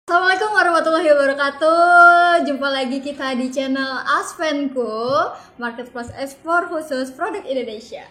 Assalamualaikum warahmatullahi wabarakatuh. Jumpa lagi kita di channel Asvenku, Marketplace Ekspor khusus produk Indonesia.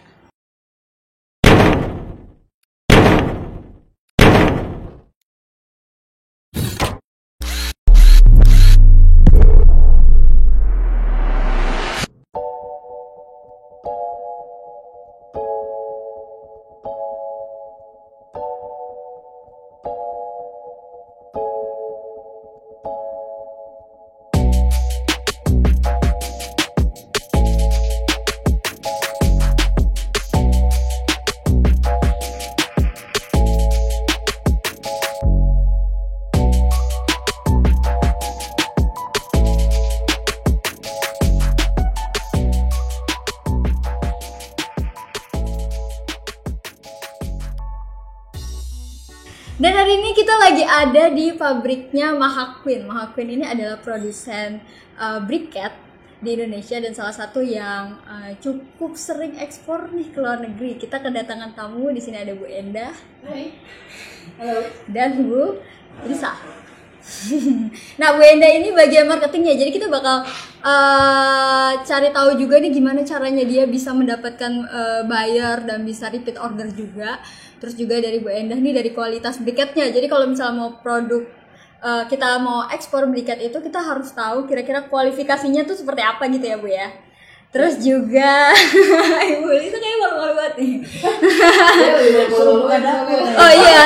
Dan hari ini kita lagi ada di pabriknya Mahaqueen. Mahaqueen ini adalah produsen briquette di Indonesia dan salah satu yang cukup sering ekspor nih ke luar negeri. Kita kedatangan tamu, di sini ada Bu Endah. Hai. Halo. Dan Bu Lisa. Nah, Bu Endah ini bagian marketingnya. Jadi kita bakal cari tahu juga nih gimana caranya dia bisa mendapatkan buyer dan bisa repeat order juga. Terus juga dari Bu Endah nih dari kualitas briquette-nya. Jadi kalau misalnya mau produk kita mau ekspor briquette itu kita harus tahu kira-kira kualifikasinya tuh seperti apa gitu ya Bu ya. Terus juga Ibu itu kayak malu-malu banget nih. Oh iya,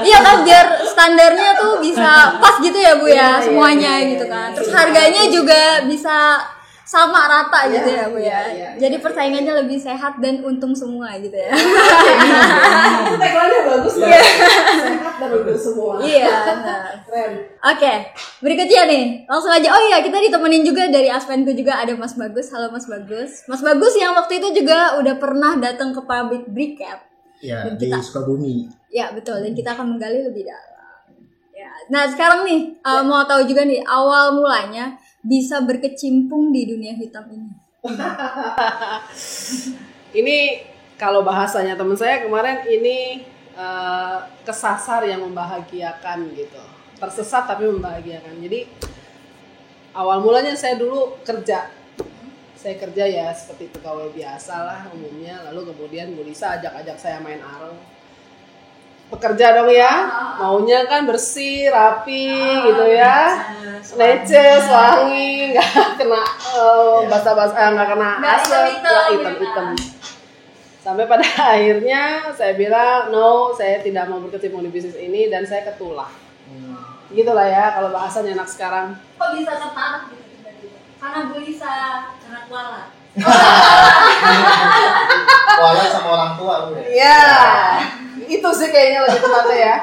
iya kan biar standarnya tuh bisa pas gitu ya Bu ya semuanya gitu kan. Terus harganya juga bisa sama rata gitu ya Bu ya. Jadi persaingannya lebih sehat dan untung semua gitu ya. Itu tagline-nya bagus kan? Sehat dan untung semua. Iya, benar. Keren. Oke, berikutnya nih, langsung aja. Oh iya, kita ditemenin juga dari Asvenku juga ada Mas Bagus. Halo Mas Bagus. Mas Bagus yang waktu itu juga udah pernah datang ke pabrik briquette. Ya, di Sukabumi. Ya, betul. Dan kita akan menggali lebih dalam. Ya. Nah, sekarang nih mau tahu juga nih awal mulanya bisa berkecimpung di dunia hitam ini. Ini kalau bahasanya teman saya kemarin ini kesasar yang membahagiakan gitu. Tersesat tapi membahagiakan. Jadi awal mulanya saya dulu kerja. Saya kerja ya seperti pegawai biasa lah umumnya. Lalu kemudian Bu Lisa ajak-ajak saya main areng. Pekerja dong ya, maunya kan bersih, rapi gitu ya, neces, wangi, nggak kena basah-basah, nggak kena asap, ya hitam-hitam. Sampai pada akhirnya saya bilang no, saya tidak mau berkecimpung di bisnis ini dan saya ketulah. Gitulah ya kalau bahasanya anak sekarang. Kok bisa tertarik gitu tiba-tiba? Karena Bu Lisa anak kuala. Kualat sama orang tua lu ya? Iya, itu sih kayaknya lebih tepatnya ya.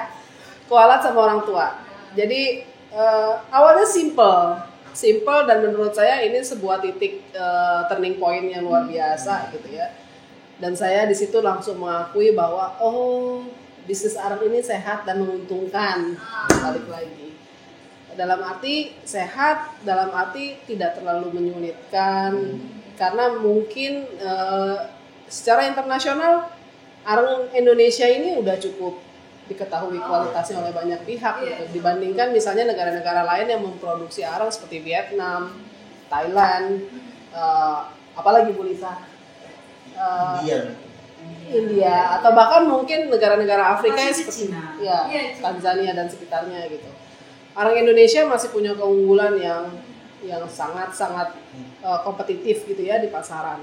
Kualat sama orang tua. Jadi awalnya simple dan menurut saya ini sebuah titik turning point yang luar biasa gitu ya. Dan saya di situ langsung mengakui bahwa bisnis areng ini sehat dan menguntungkan. Balik lagi. Dalam arti sehat, dalam arti tidak terlalu menyulitkan. Karena mungkin secara internasional areng Indonesia ini udah cukup diketahui kualitasnya oleh banyak pihak gitu. Dibandingkan misalnya negara-negara lain yang memproduksi areng seperti Vietnam, Thailand, apalagi Bu Lisa? India atau bahkan mungkin negara-negara Afrika seperti Tanzania dan sekitarnya gitu. Areng Indonesia masih punya keunggulan yang sangat-sangat kompetitif gitu ya di pasaran.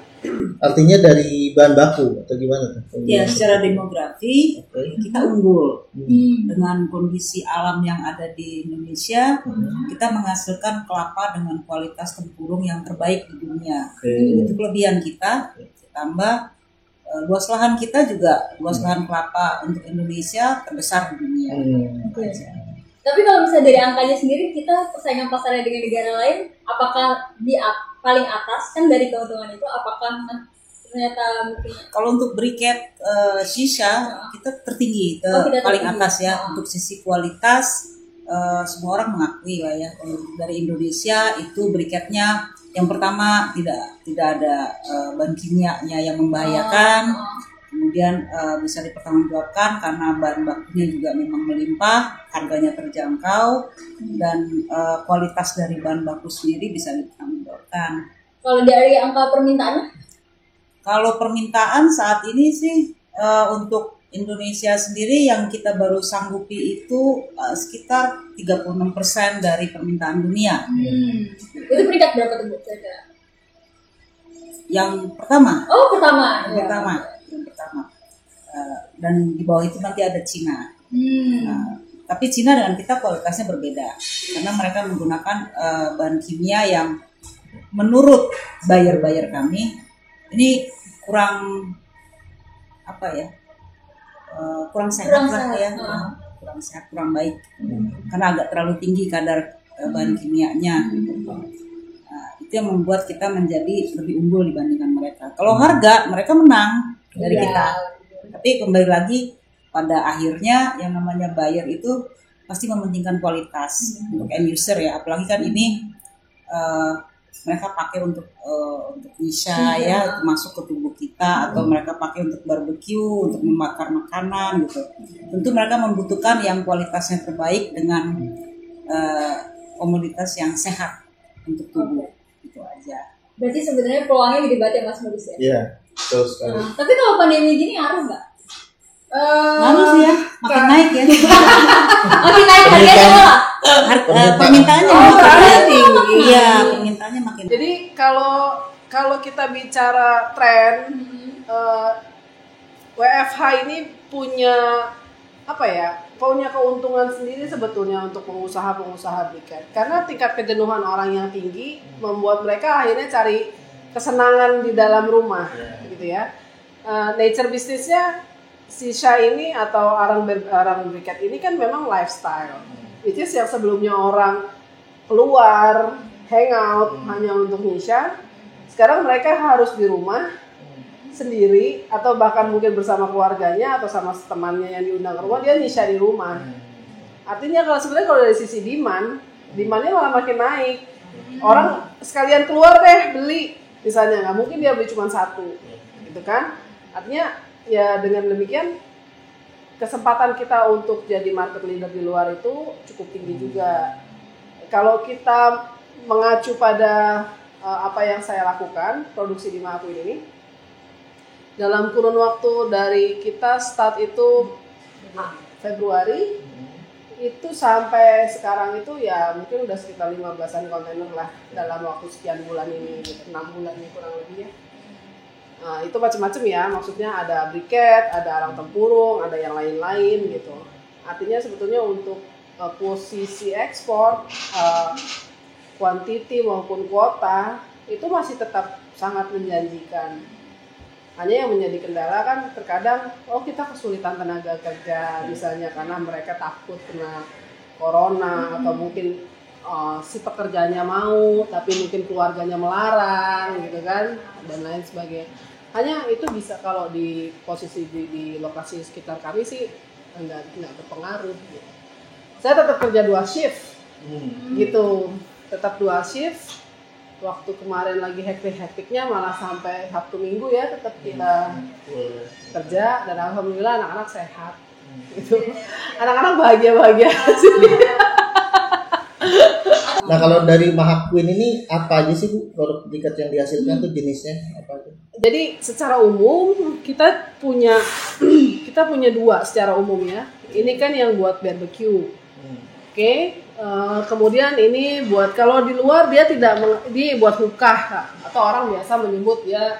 Artinya dari bahan baku atau gimana tuh? Ya, secara demografi kita unggul dengan kondisi alam yang ada di Indonesia. Kita menghasilkan kelapa dengan kualitas tempurung yang terbaik di dunia. Itu kelebihan kita. Ditambah luas lahan kita juga, luas lahan kelapa untuk Indonesia terbesar di dunia. Tapi kalau misalnya dari angkanya sendiri, kita persaingan pasarnya dengan negara lain, apakah di paling atas kan dari keuntungan itu? Apakah ternyata mungkin? Kalau untuk briquette shisha kita tertinggi, paling atas ya. Untuk sisi kualitas semua orang mengakui lah ya. Dari Indonesia itu briquette-nya yang pertama tidak ada bahan kimianya yang membahayakan. Kemudian bisa dipertanggungjawabkan karena bahan bakunya juga memang melimpah, harganya terjangkau, dan kualitas dari bahan baku sendiri bisa dipertanggungjawabkan. Kalau dari angka permintaannya? Kalau permintaan saat ini sih untuk Indonesia sendiri yang kita baru sanggupi itu sekitar 36% dari permintaan dunia. Itu peringkat berapa tuh Bu? Yang pertama. Oh, pertama. Yang pertama. Dan di bawah itu nanti ada Cina. Tapi Cina dengan kita kualitasnya berbeda karena mereka menggunakan bahan kimia yang menurut buyer kami ini kurang kurang sehat lah ya, kurang sehat, kurang baik karena agak terlalu tinggi kadar bahan kimianya. Itu yang membuat kita menjadi lebih unggul dibandingkan mereka. Kalau harga mereka menang dari kita, tapi kembali lagi pada akhirnya yang namanya buyer itu pasti mementingkan kualitas untuk end user ya, apalagi kan ini mereka pakai untuk nisha ya, untuk masuk ke tubuh kita, atau mereka pakai untuk barbecue, untuk membakar makanan gitu. Tentu mereka membutuhkan yang kualitasnya terbaik dengan komoditas yang sehat untuk tubuh. Itu aja. Berarti sebenarnya peluangnya gede banget ya Mas Modus ya? Iya, betul sekali. Tapi kalau pandemi gini ngaruh nggak? Lalu sih ya, makin naik ya. Makin naik harganya malah? Permintaannya makin tinggi. Iya, permintaannya makin. Jadi kalau kita bicara tren, WFH ini punya punya keuntungan sendiri sebetulnya untuk pengusaha briket. Karena tingkat kejenuhan orang yang tinggi membuat mereka akhirnya cari kesenangan di dalam rumah, gitu ya. Nature bisnisnya si Sha ini atau arang briket ini kan memang lifestyle. Which is yang sebelumnya orang keluar, hangout hanya untuk nisha, sekarang mereka harus di rumah sendiri atau bahkan mungkin bersama keluarganya atau sama temannya yang diundang ke rumah, dia nisha di rumah. Artinya kalau dari sisi demandnya malah makin naik. Orang sekalian keluar deh beli, misalnya nggak mungkin dia beli cuma satu, gitu kan? Artinya ya dengan demikian kesempatan kita untuk jadi market leader di luar itu cukup tinggi juga. Kalau kita mengacu pada apa yang saya lakukan, produksi di Mahakuin ini, dalam kurun waktu dari kita start itu Februari, itu sampai sekarang itu ya mungkin udah sekitar 15-an kontainer lah dalam waktu sekian bulan ini, 6 bulan ini kurang lebih ya. Nah, itu macam-macam ya, maksudnya ada briket, ada arang tempurung, ada yang lain-lain gitu. Artinya sebetulnya untuk posisi ekspor, kuantiti maupun kuota itu masih tetap sangat menjanjikan. Hanya yang menjadi kendala kan terkadang kita kesulitan tenaga kerja misalnya karena mereka takut kena corona atau mungkin si pekerjanya mau tapi mungkin keluarganya melarang gitu kan dan lain sebagainya. Hanya itu bisa kalau di posisi di lokasi sekitar kami sih nggak berpengaruh gitu. Saya tetap kerja 2 shift gitu, tetap 2 shift. Waktu kemarin lagi hektik-hektiknya malah sampai Sabtu Minggu ya tetap kita kerja dan alhamdulillah anak-anak sehat gitu. Anak-anak bahagia sih. Nah kalau dari Mahakuin ini apa aja sih Bu produk briket yang dihasilkan tuh jenisnya apa aja? Jadi secara umum kita punya 2 secara umum ya. Ini kan yang buat barbecue. Oke. Kemudian ini buat kalau di luar dia dia buat hookah atau orang biasa menyebut dia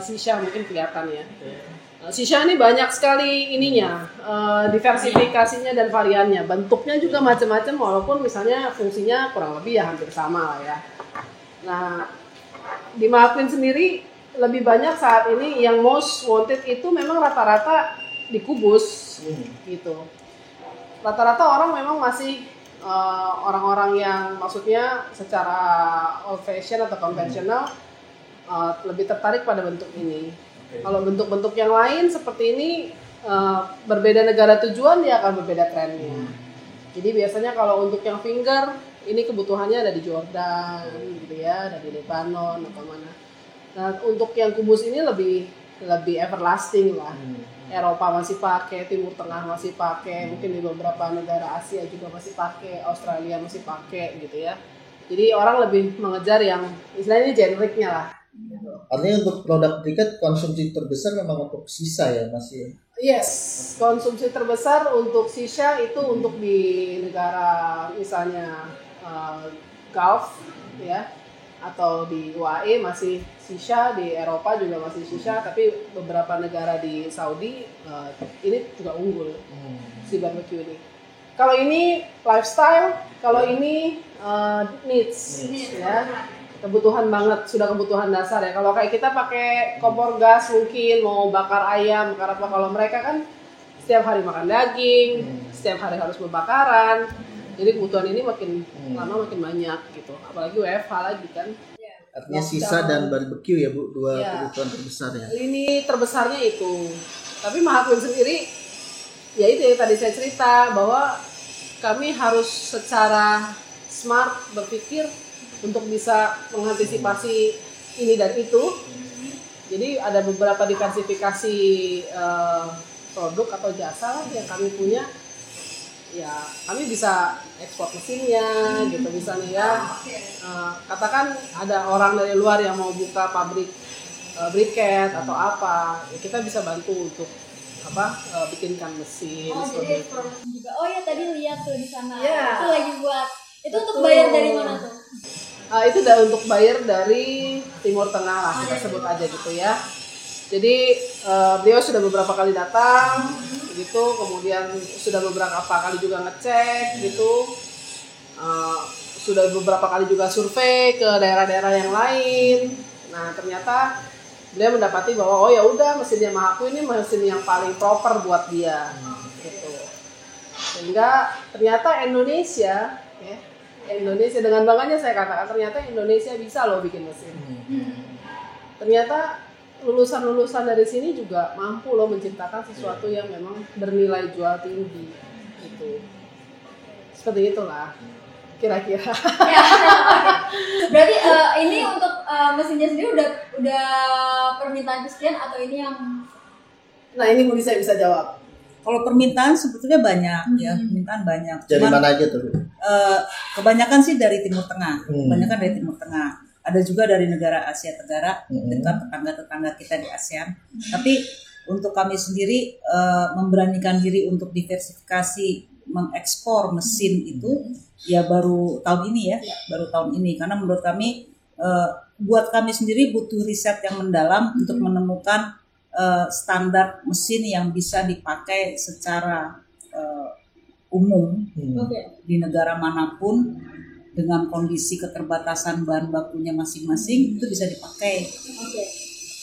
shisha mungkin kelihatan ya. Shisha ini banyak sekali ininya, diversifikasinya dan variannya. Bentuknya juga macam-macam walaupun misalnya fungsinya kurang lebih ya hampir sama lah ya. Nah, di Mahakuin sendiri lebih banyak saat ini yang most wanted itu memang rata-rata dikubus gitu. Rata-rata orang memang masih orang-orang yang maksudnya secara old fashion atau konvensional lebih tertarik pada bentuk ini. Kalau bentuk-bentuk yang lain seperti ini berbeda negara tujuan dia akan berbeda trennya. Jadi biasanya kalau untuk yang finger ini kebutuhannya ada di Jordan gitu ya, ada di Lebanon atau mana. Nah untuk yang kubus ini lebih lebih everlasting lah. Eropa masih pakai, Timur Tengah masih pakai, mungkin di beberapa negara Asia juga masih pakai, Australia masih pakai gitu ya. Jadi orang lebih mengejar yang istilahnya generiknya lah. Gitu. Artinya untuk produk berikat konsumsi terbesar memang untuk sisa ya masih. Yes, konsumsi terbesar untuk sisa itu untuk di negara misalnya Gulf ya, atau di UAE masih sisa, di Eropa juga masih sisa, tapi beberapa negara di Saudi ini juga unggul si barbecue ini. Kalau ini lifestyle, kalau ini needs ya, kebutuhan banget, sudah kebutuhan dasar ya. Kalau kayak kita pakai kompor gas mungkin mau bakar ayam, karena apa, kalau mereka kan setiap hari makan daging, setiap hari harus berbakaran, jadi kebutuhan ini makin lama makin banyak gitu. Apalagi WFH lagi kan. Artinya sisa dan barbecue ya Bu, dua kebutuhan terbesar ya. Ini terbesarnya itu. Tapi Mahakwin sendiri, ya itu yang tadi saya cerita bahwa kami harus secara smart berpikir untuk bisa mengantisipasi ini dan itu. Jadi ada beberapa diversifikasi produk atau jasa lah yang kami punya. Ya kami bisa ekspor mesinnya gitu misalnya ya. Katakan ada orang dari luar yang mau buka pabrik briket atau apa, ya kita bisa bantu untuk bikinkan mesin. Oh jadi produksi juga. Oh ya tadi lihat tuh di sana. Yeah. Itu lagi buat. Itu untuk bayar dari mana tuh? Itu udah untuk bayar dari Timur Tengah lah, kita sebut aja gitu ya. Jadi beliau sudah beberapa kali datang gitu, kemudian sudah beberapa kali juga ngecek gitu, sudah beberapa kali juga survei ke daerah-daerah yang lain. Nah ternyata beliau mendapati bahwa oh ya udah mesinnya Mahaku ini mesin yang paling proper buat dia gitu. Sehingga ternyata Indonesia dengan bangganya saya katakan ternyata Indonesia bisa loh bikin mesin. Ternyata lulusan-lulusan dari sini juga mampu loh menciptakan sesuatu yang memang bernilai jual tinggi gitu. Seperti itulah kira-kira. Berarti ini untuk mesinnya sendiri udah permintaan sekian atau ini yang? Nah ini mungkin saya bisa jawab. Kalau permintaan sebetulnya banyak ya, permintaan banyak. Dari mana aja tuh? Kebanyakan sih dari Timur Tengah, kebanyakan dari Timur Tengah. Ada juga dari negara Asia Tenggara, dekat tetangga-tetangga kita di ASEAN. Tapi untuk kami sendiri memberanikan diri untuk diversifikasi mengekspor mesin itu ya baru tahun ini ya, baru tahun ini. Karena menurut kami buat kami sendiri butuh riset yang mendalam untuk menemukan standar mesin yang bisa dipakai secara umum di negara manapun dengan kondisi keterbatasan bahan bakunya masing-masing itu bisa dipakai.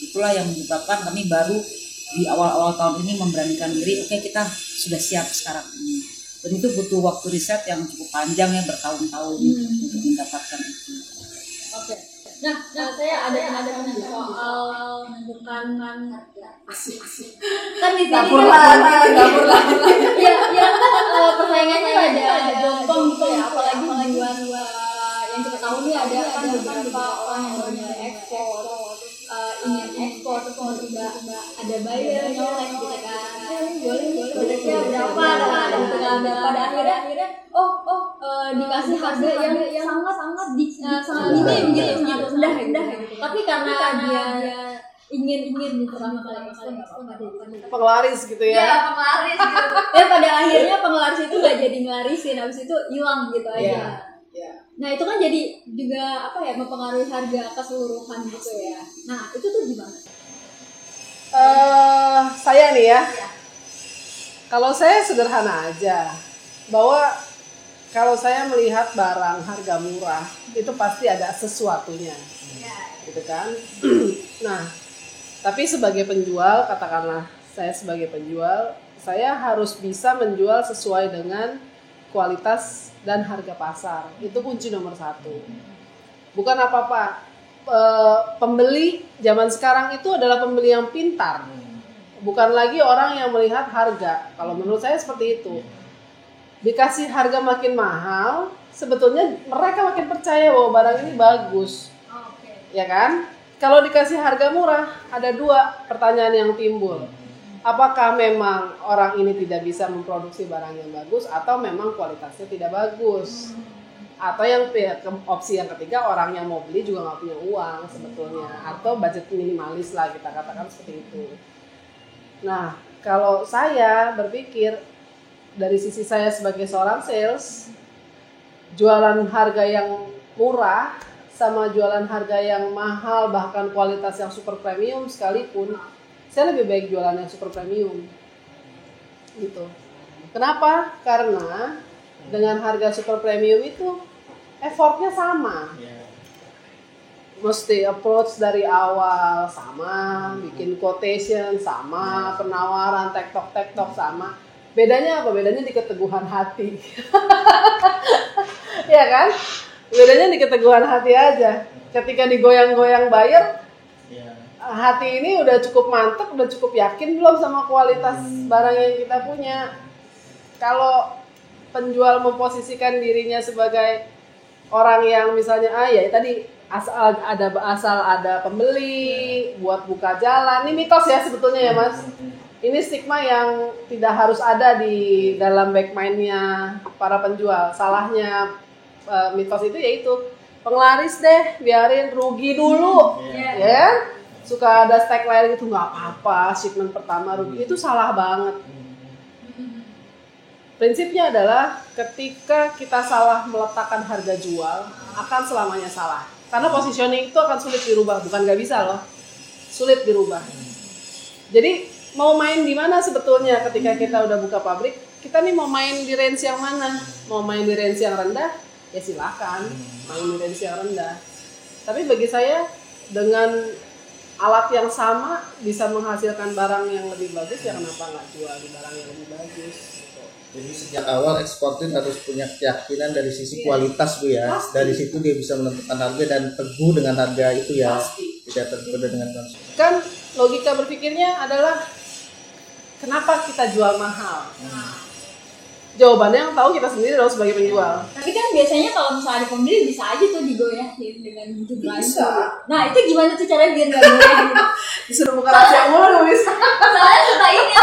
Itulah yang menyebabkan kami baru di awal-awal tahun ini memberanikan diri. Kita sudah siap sekarang ini. Dan itu butuh waktu riset yang cukup panjang ya, bertahun-tahun untuk mendapatkan itu. Nah, saya ada penanya soal menentukan kan di sini dapur lagi. Ya kan persaingannya ada jompong gitu ya, apalagi buat yang kita tahu nih ada beberapa orang yang mau ekspor, ingin ekspor terus juga ada buyer nyolek gitu kan. Boleh produknya berapa gitu kan. Pada akhirnya dikasih harga yang sangat minim gitu, rendah gitu. Tapi karena dia ingin pertama kali penglaris gitu ya. Ya penglaris gitu. Ya pada akhirnya penglaris itu nggak jadi ngelarisin, habis itu hilang gitu aja. Nah itu kan jadi juga mempengaruhi harga keseluruhan gitu ya. Nah itu tuh gimana? Saya nih ya. Kalau saya sederhana aja, bahwa kalau saya melihat barang harga murah itu pasti ada sesuatunya, gitu kan? Nah, tapi sebagai penjual, katakanlah saya sebagai penjual, saya harus bisa menjual sesuai dengan kualitas dan harga pasar. Itu kunci nomor 1. Bukan apa-apa. Pembeli zaman sekarang itu adalah pembeli yang pintar. Bukan lagi orang yang melihat harga. Kalau menurut saya seperti itu. Dikasih harga makin mahal, sebetulnya mereka makin percaya bahwa barang ini bagus. Ya kan? kalau dikasih harga murah, ada dua pertanyaan yang timbul. Apakah memang orang ini tidak bisa memproduksi barang yang bagus, atau memang kualitasnya tidak bagus? Atau opsi yang ketiga, orang yang mau beli juga nggak punya uang sebetulnya, atau budget minimalis lah kita katakan seperti itu. Nah, kalau saya berpikir dari sisi saya sebagai seorang sales, jualan harga yang murah sama jualan harga yang mahal, bahkan kualitas yang super premium sekalipun, saya lebih baik jualan yang super premium gitu. Kenapa? Karena dengan harga super premium itu effortnya sama, mesti approach dari awal sama, bikin quotation sama, penawaran tektok sama. Bedanya apa? Bedanya di keteguhan hati. Ya kan? Bedanya di keteguhan hati aja. Ketika digoyang-goyang buyer, hati ini udah cukup mantep, udah cukup yakin belum sama kualitas barang yang kita punya. Kalau penjual memposisikan dirinya sebagai orang yang misalnya ya tadi asal ada pembeli buat buka jalan, ini mitos ya sebetulnya ya Mas. Ini stigma yang tidak harus ada di dalam back mind-nya para penjual. Salahnya mitos itu yaitu penglaris deh, biarin rugi dulu, ya. Suka ada tagline gitu, nggak apa-apa, shipment pertama rugi, itu salah banget. Prinsipnya adalah ketika kita salah meletakkan harga jual, akan selamanya salah. Karena positioning itu akan sulit dirubah, bukan nggak bisa loh, sulit dirubah. Jadi mau main di mana sebetulnya ketika kita udah buka pabrik? Kita nih mau main di range yang mana? Mau main di range yang rendah? Ya silakan, main di range yang rendah. Tapi bagi saya dengan alat yang sama bisa menghasilkan barang yang lebih bagus, ya kenapa nggak jual di barang yang lebih bagus? Gitu. Jadi sejak awal eksportir harus punya keyakinan dari sisi kualitas Bu ya. Pasti. Dari situ dia bisa menentukan harga dan teguh dengan harga itu ya. Pasti. Tidak tergoda dengan konsumen. Kan logika berpikirnya adalah kenapa kita jual mahal? Jawabannya yang tahu kita sendiri dong sebagai penjual. Tapi kan biasanya kalau misalnya ada pembeli bisa aja tuh digoyahin dengan jumlah itu. Nah itu gimana tuh caranya biar nggak goyah? Disuruh buka rahasia mulu bisa. Soalnya suka ini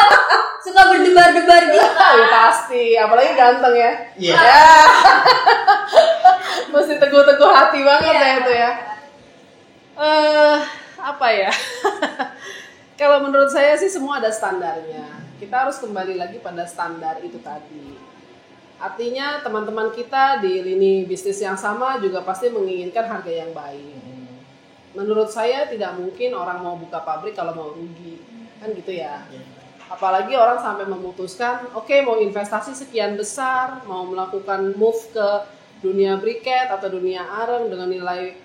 suka berdebar-debar gitu. Ya pasti, apalagi ganteng ya. Iya. Mesti teguh-teguh hati banget ya itu ya. Apa ya? Kalau menurut saya sih semua ada standarnya. Kita harus kembali lagi pada standar itu tadi. Artinya teman-teman kita di lini bisnis yang sama juga pasti menginginkan harga yang baik. Menurut saya tidak mungkin orang mau buka pabrik kalau mau rugi. Kan gitu ya. Apalagi orang sampai memutuskan, oke, mau investasi sekian besar, mau melakukan move ke dunia briket atau dunia areng dengan nilai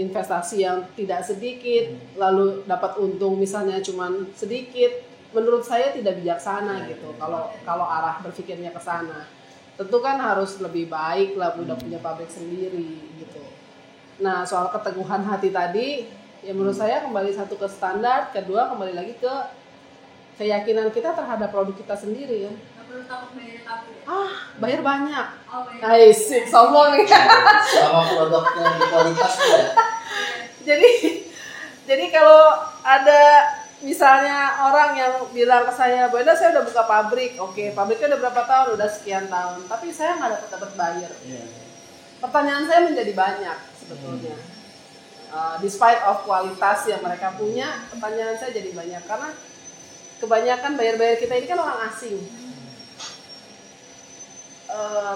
investasi yang tidak sedikit, lalu dapat untung misalnya cuma sedikit. Menurut saya tidak bijaksana gitu kalau arah berpikirnya ke sana. Tentu kan harus lebih baik lah udah punya pabrik sendiri gitu. Nah, soal keteguhan hati tadi ya menurut saya kembali satu ke standar, kedua kembali lagi ke keyakinan kita terhadap produk kita sendiri ya. Nggak perlu takut bayar takut. Bayar banyak. Bayar. Sombong nih. Sama produknya di kualitas ya. Jadi kalau ada misalnya orang yang bilang ke saya, Bu Enda saya udah buka pabrik, oke, pabriknya udah berapa tahun? Udah sekian tahun, tapi saya nggak dapat buyer. Pertanyaan saya menjadi banyak sebetulnya. Despite of kualitas yang mereka punya, pertanyaan saya jadi banyak karena kebanyakan buyer-buyer kita ini kan orang asing.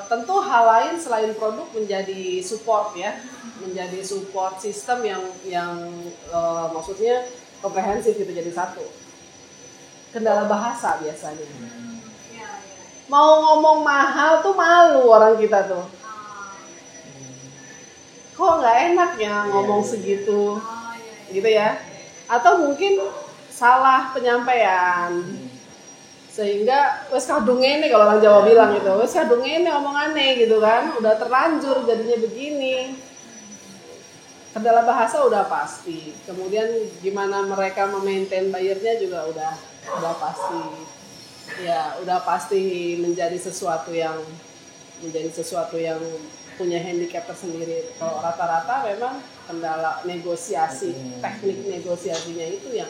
Tentu hal lain selain produk menjadi support ya, menjadi support sistem yang maksudnya komprehensif gitu jadi satu. Kendala bahasa biasanya. Mau ngomong mahal tuh malu orang kita tuh. Kok nggak enak ya ngomong segitu, gitu ya? Atau mungkin salah penyampaian, sehingga wes kadung ini kalau orang Jawa bilang gitu, wes kadung ini omongannya gitu kan, udah terlanjur jadinya begini. Kendala bahasa udah pasti, kemudian gimana mereka memaintain bayarnya juga udah pasti, ya udah pasti menjadi sesuatu yang punya handicap tersendiri. Kalau rata-rata memang kendala negosiasi, teknik negosiasinya itu yang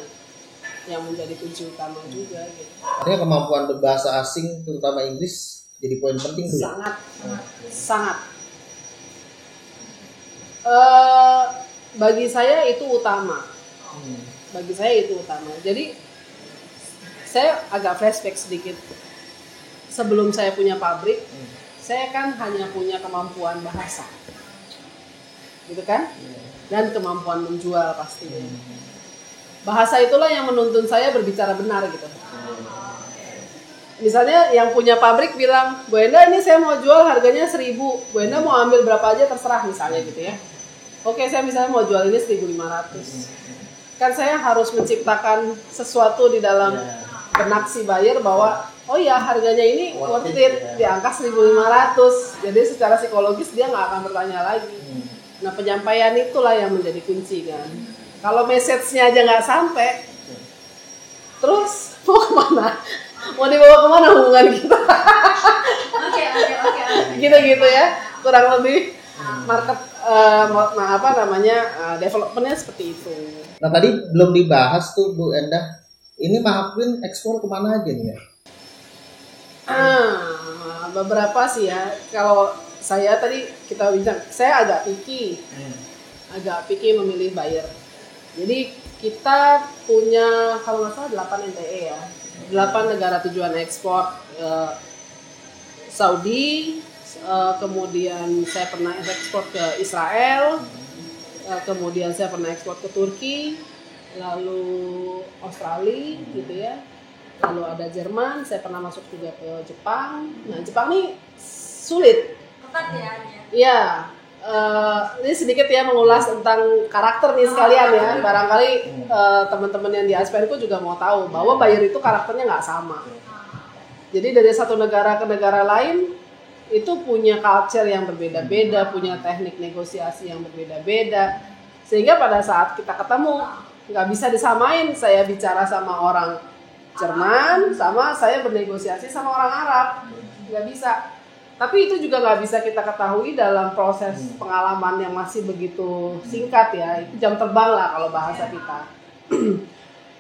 menjadi kunci utama juga gitu. Artinya kemampuan berbahasa asing terutama Inggris jadi poin penting tuh. Sangat. Bagi saya itu utama. Jadi saya agak flashback sedikit. Sebelum saya punya pabrik, saya kan hanya punya kemampuan bahasa, gitu kan? Dan kemampuan menjual pastinya. Bahasa itulah yang menuntun saya berbicara benar gitu. Misalnya yang punya pabrik bilang, Bu Enda ini saya mau jual harganya 1.000, Bu Enda mau ambil berapa aja terserah misalnya gitu ya. Oke, saya misalnya mau jual ini 1.500. Kan saya harus menciptakan sesuatu di dalam benak si buyer bahwa oh ya harganya ini worth it di angka 1.500. Jadi secara psikologis dia nggak akan bertanya lagi. Nah penyampaian itulah yang menjadi kunci kan. Kalau message-nya aja nggak sampai, terus mau kemana? Mau dibawa kemana hubungan kita? Oke. Gitu ya, kurang lebih market developmentnya seperti itu. Nah tadi belum dibahas tuh Bu Endah, ini Mahapin ekspor kemana aja nih ya? Beberapa sih ya. Kalau saya tadi kita bilang, saya agak picky memilih buyer. Jadi kita punya kalau nggak salah 8 NTE ya, 8 negara tujuan ekspor. Saudi, kemudian saya pernah ekspor ke Israel, kemudian saya pernah ekspor ke Turki, lalu Australia gitu ya, lalu ada Jerman, saya pernah masuk juga ke Jepang. Nah Jepang nih sulit. Ketat ya. Iya, ini sedikit ya mengulas tentang karakter nih sekalian ya. Barangkali teman-teman yang di ASPNku juga mau tahu bahwa buyer itu karakternya nggak sama. Jadi dari satu negara ke negara lain itu punya culture yang berbeda-beda, punya teknik negosiasi yang berbeda-beda. Sehingga pada saat kita ketemu nggak bisa disamain saya bicara sama orang Jerman sama saya bernegosiasi sama orang Arab, nggak bisa. Tapi itu juga nggak bisa kita ketahui dalam proses pengalaman yang masih begitu singkat ya. Itu jam terbang lah kalau bahasa kita.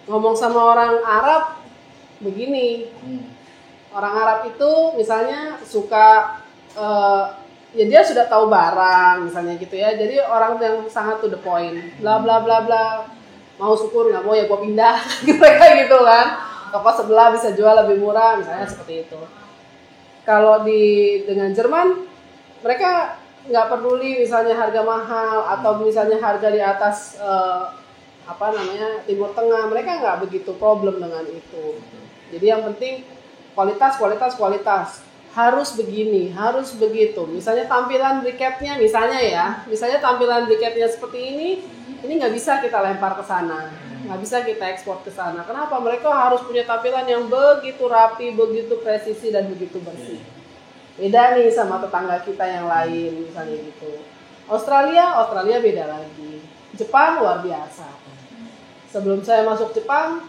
Ngomong sama orang Arab begini, orang Arab itu misalnya suka ya dia sudah tahu barang misalnya gitu ya. Jadi orang yang sangat to the point, bla bla bla bla. Mau syukur nggak mau ya gua pindah kayak gitu kan. Toko sebelah bisa jual lebih murah misalnya seperti itu. Kalau dengan Jerman mereka nggak peduli misalnya harga mahal atau misalnya harga di atas Timur Tengah, mereka nggak begitu problem dengan itu. Jadi yang penting kualitas harus begini, harus begitu. Misalnya tampilan briketnya misalnya tampilan briketnya seperti ini nggak bisa kita lempar ke sana, nggak bisa kita ekspor ke sana. Kenapa? Mereka harus punya tampilan yang begitu rapi, begitu presisi dan begitu bersih. Beda nih sama tetangga kita yang lain misalnya gitu. Australia beda lagi. Jepang luar biasa. Sebelum saya masuk Jepang,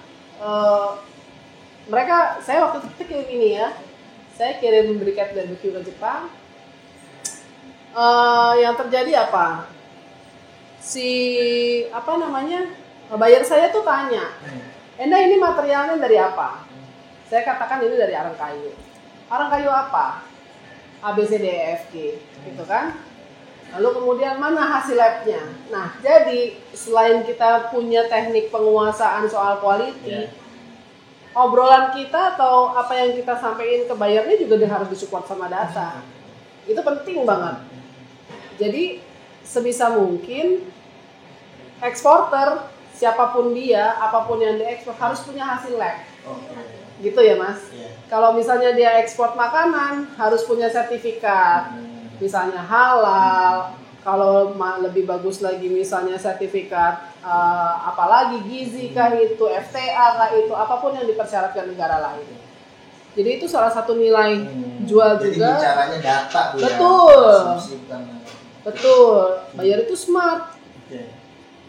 saya waktu itu kirim ini ya. Saya kirim briket barbecue ke Jepang. Yang terjadi apa? Buyer saya tuh tanya, Enda ini materialnya dari apa? Saya katakan ini dari arang kayu. Arang kayu apa? ABCDEFG, gitu kan? Lalu kemudian mana hasil labnya? Nah, jadi selain kita punya teknik penguasaan soal quality, obrolan kita atau apa yang kita sampaikan ke buyernya juga harus disupport sama data. Itu penting banget. Jadi sebisa mungkin eksporter siapapun dia, apapun yang diekspor harus punya hasil lab. Gitu ya Mas. Kalau misalnya dia ekspor makanan harus punya sertifikat, misalnya halal. Kalau lebih bagus lagi misalnya sertifikat apalagi gizi kah itu, FTA kah itu, apapun yang dipersyaratkan negara lain. Jadi itu salah satu nilai jual jadi juga. Jadi caranya data Bu. Betul. Buyer itu smart.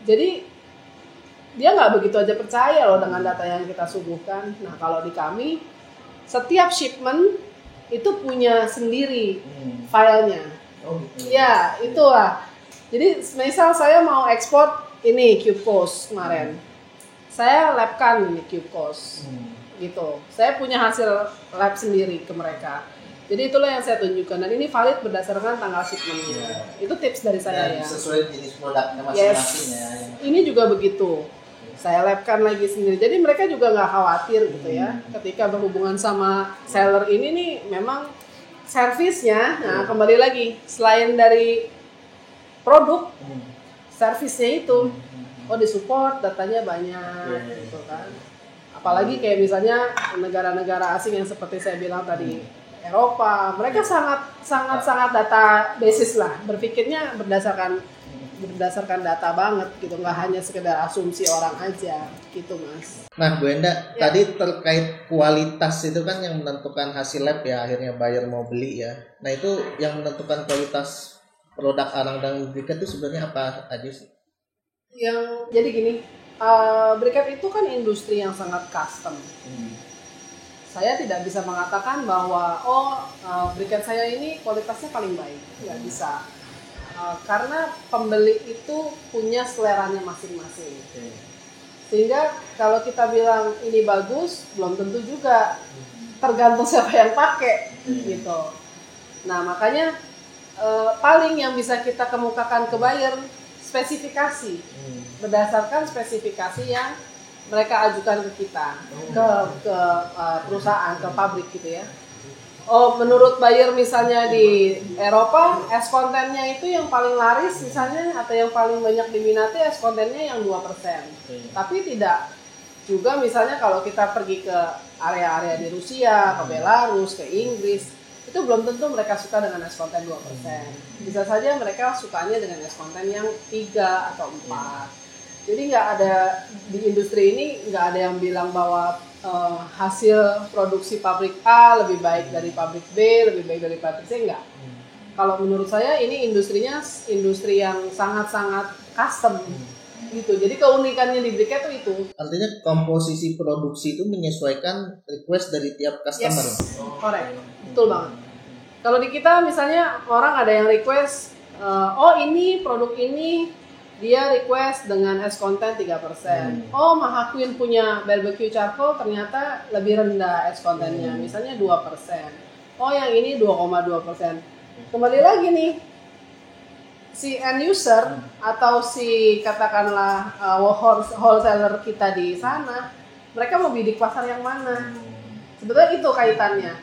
Jadi dia nggak begitu aja percaya loh dengan data yang kita suguhkan. Nah kalau di kami setiap shipment itu punya sendiri filenya. Oh gitu. Ya, itulah. Jadi misal saya mau ekspor ini Cube Coast kemarin. Saya labkan ini Cube Coast. Gitu. Saya punya hasil lab sendiri ke mereka. Jadi itulah yang saya tunjukkan dan ini valid berdasarkan tanggal shipment-nya. Itu tips dari saya ya. Sesuai jenis produknya masing-masing ya. Ini juga begitu. Saya labkan lagi sendiri. Jadi mereka juga nggak khawatir gitu ya. Ketika berhubungan sama seller ini nih memang servisnya. Nah, kembali lagi selain dari produk, servisnya itu disupport, datanya banyak gitu kan. Apalagi kayak misalnya negara-negara asing yang seperti saya bilang tadi, Eropa, mereka sangat data basis lah, berpikirnya berdasarkan data banget gitu, nggak hanya sekedar asumsi orang aja gitu Mas. Nah Bu Enda, tadi terkait kualitas itu kan yang menentukan hasil lab ya, akhirnya buyer mau beli ya. Nah itu yang menentukan kualitas produk Arang dan Briket itu sebenarnya apa aja sih? Yang jadi gini, Briket itu kan industri yang sangat custom. Saya tidak bisa mengatakan bahwa briket saya ini kualitasnya paling baik, nggak bisa, karena pembeli itu punya seleranya masing-masing. Sehingga kalau kita bilang ini bagus, belum tentu juga, tergantung siapa yang pakai gitu. Nah makanya paling yang bisa kita kemukakan ke buyer spesifikasi, berdasarkan spesifikasi yang mereka ajukan ke kita, ke perusahaan, ke pabrik gitu ya. Menurut buyer misalnya di Eropa, es kontennya itu yang paling laris misalnya, atau yang paling banyak diminati es kontennya yang 2%. Tapi tidak juga misalnya kalau kita pergi ke area-area di Rusia, ke Belarus, ke Inggris, itu belum tentu mereka suka dengan es konten 2%. Bisa saja mereka sukanya dengan es konten yang 3 atau 4. Jadi nggak ada di industri ini nggak ada yang bilang bahwa hasil produksi pabrik A lebih baik dari pabrik B, lebih baik dari pabrik C, enggak. Kalau menurut saya ini industrinya industri yang sangat-sangat custom gitu. Jadi keunikannya di Briket itu. Artinya komposisi produksi itu menyesuaikan request dari tiap customer. Yes, correct. Betul banget. Kalau di kita misalnya orang ada yang request, ini produk ini dia request dengan es konten 3%. Mahaquin punya barbecue charcoal ternyata lebih rendah es kontennya, misalnya 2%. Yang ini 2,2%. Kembali lagi nih, si end user atau si katakanlah wholesaler kita di sana, mereka mau bidik pasar yang mana? Sebetulnya itu kaitannya.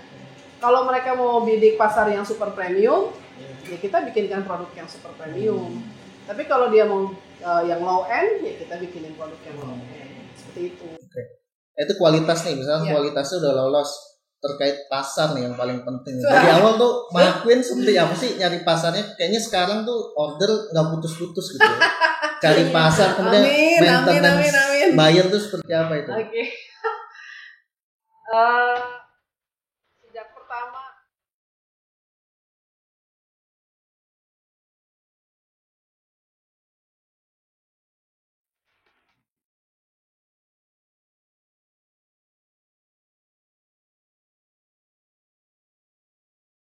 Kalau mereka mau bidik pasar yang super premium, ya kita bikinkan produk yang super premium. Tapi kalau dia mau yang low end, ya kita bikinin produk yang low end. Seperti itu. Oke. Itu kualitas nih, misalnya kualitasnya udah lolos. Terkait pasar nih yang paling penting. Dari awal tuh Mahaquin seperti apa sih nyari pasarnya? Kayaknya sekarang tuh order nggak putus-putus gitu. Cari pasar, kemudian maintenance buyer tuh seperti apa itu? Oke.